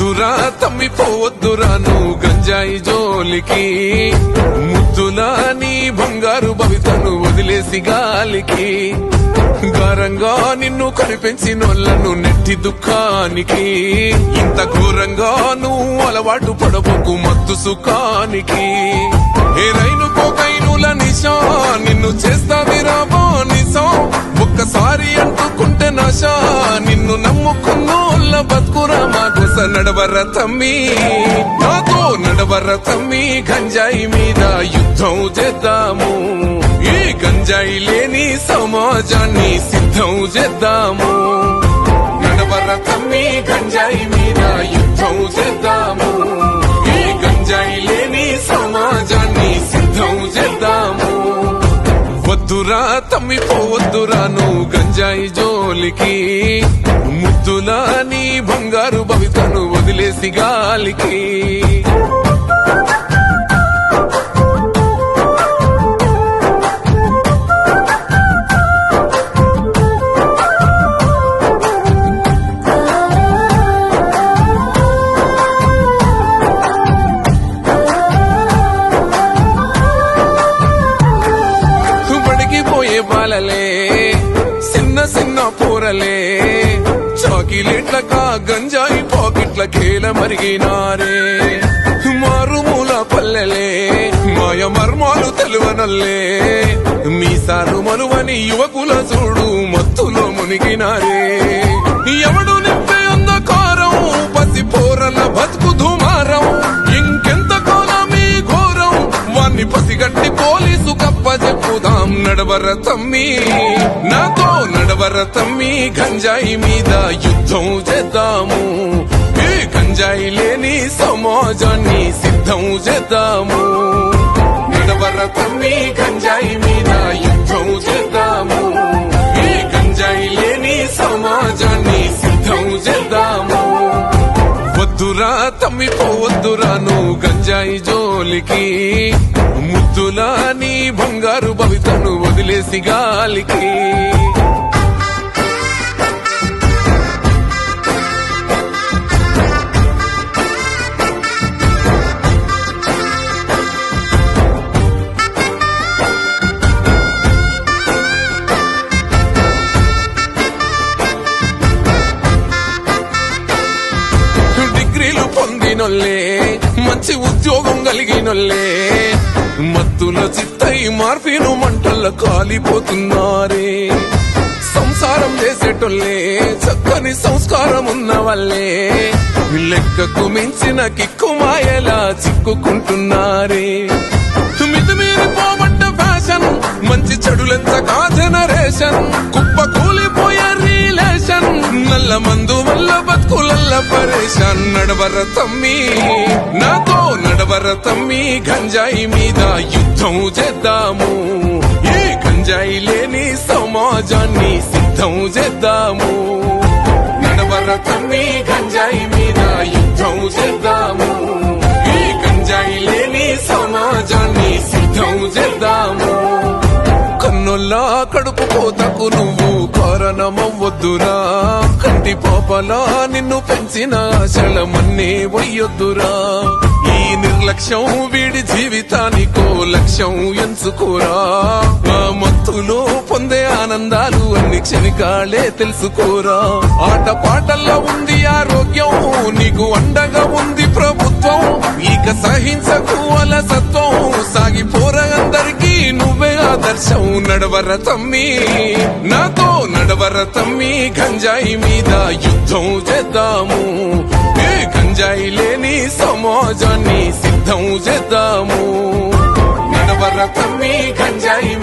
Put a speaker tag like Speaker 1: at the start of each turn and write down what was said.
Speaker 1: వద్దురా తమ్మిపోవద్దురా నువ్వు గంజాయి జోలికి, ముద్దులా నీ బంగారు భవితను వదిలేసి గాలికి, గారంగా నిన్ను కనిపెంచినోళ్లను నెట్టి దుఃఖానికి, ఇంత ఘోరంగా నువ్వు అలవాటు పడబోకు మత్తు సుఖానికి. ఏ రైలు కోకైనుల నిశా నిన్ను చేస్తావిరాబో నిశం, ఒక్కసారి అంటుకుంటే నశా నిన్ను నమ్ముకున్నోళ్ళ బతుకురా మా కోస. నడవర తమ్మి నాతో నడవర తమ్మి, గంజాయి మీద యుద్ధం చేద్దాము, ఈ గంజాయి లేని సమాజాన్ని సిద్ధం చేద్దాము. నడవర తమ్మి గంజాయి మీద యుద్ధం చేద్దాము, ఈ గంజాయి లేని సమాజాన్ని సిద్ధం చేద్దాము. వద్దురా తమ్మిపోవద్దురా నువ్వు గంజాయి జోలికి, ముద్దులా నీ బంగారు భవితను వదిలేసి గాలికి. బాలలే చిన్న చిన్న పూరలే, చాకిలేట్లకా గంజాయి పాకెట్ల కేల మరిగినారే. మారుమూల పల్లెలే మాయ మర్మాలు తెలువనల్లే, మీసాలు మనువని యువకుల చూడు మత్తులో మునిగినారే. ఎవడు నింపే అంధకారం పసి పోరల బతుకు దుమారం, ఇంకెంత కాలమీ ఘోరం వాన్ని పసిగట్టి పోలీసు కప్ప చెప్పుదాం. నడవర తమ్మి నాతో నడవర తమ్మి, గంజాయి మీద యుద్ధం చేద్దాము, ఈ గంజాయి లేని సమాజాన్ని సిద్ధం చేద్దాము. నడవర తమ్మి గంజాయి మీద యుద్ధం చేద్దాము, ఈ గంజాయి లేని సమాజాన్ని సిద్ధం చేద్దాము. వద్దురా తమ్మిపోవద్దురా నువ్వు గంజాయి జోలికి, ముద్దులా నీ బంగారు భవితను వదిలేసి గాలికి. డిగ్రీలు పొందినోళ్ళే మంచి ఉద్యోగం కలిగినోళ్ళే, మత్తుల చిత్తై మార్పిను మంటల్లో కాలిపోతున్నారే. సంసారం చేసేటోళ్ళే చక్కని సంస్కారం ఉన్న వాళ్ళే, లెక్కకు మించిన కిక్కు మాయలా చిక్కుకుంటున్నారే. మితిమీరిపోబడ్డ ఫ్యాషన్ మంచి చెడులెంతగా జనరేషన్, కుప్ప కూలిపోయే రిలేషన్, నల్ల మందు వల్ల బతుకులల్ల పరేషాన్. నడవర తమ్మి నాతో నడవర తమ్మి, గంజాయి మీద యుద్ధం చేద్దాము, ఈ గంజాయి లేని సమాజాన్ని సిద్ధం చేద్దాము. నడవర తమ్మి గంజాయి మీద యుద్ధం చేద్దాము, ఈ గంజాయి లేని సమాజాన్ని సిద్ధం చేద్దాము. కన్నుల్లా కడుపు కోతకు నువ్వు కారణమవ్వొద్దురా, కంటి పాపలా నిన్ను పెంచిన ఆశలమన్నీ వయ్యొద్దురా. ఈ నిర్లక్ష్యం వీడి జీవితానికో లక్ష్యం ఎంచుకోరా, ఆ మత్తులో పొందే ఆనందాలు అన్ని క్షణికాలే తెలుసుకోరా. ఆట పాటల్లో ఉంది ఆరోగ్యం, నీకు అండగా ఉంది ప్రభుత్వం, ఇక సహించకు అలసత్వం, సాగిపోరా అందరికీ నువ్వే ఆదర్శం. నడవర తమ్మి నాతో నడవర తమ్మి, గంజాయి మీద యుద్ధం చేద్దాము, ఏ గంజాయి లేని సమాజాన్ని సిద్ధం చేద్దాము. నడవర తమ్మి గంజాయి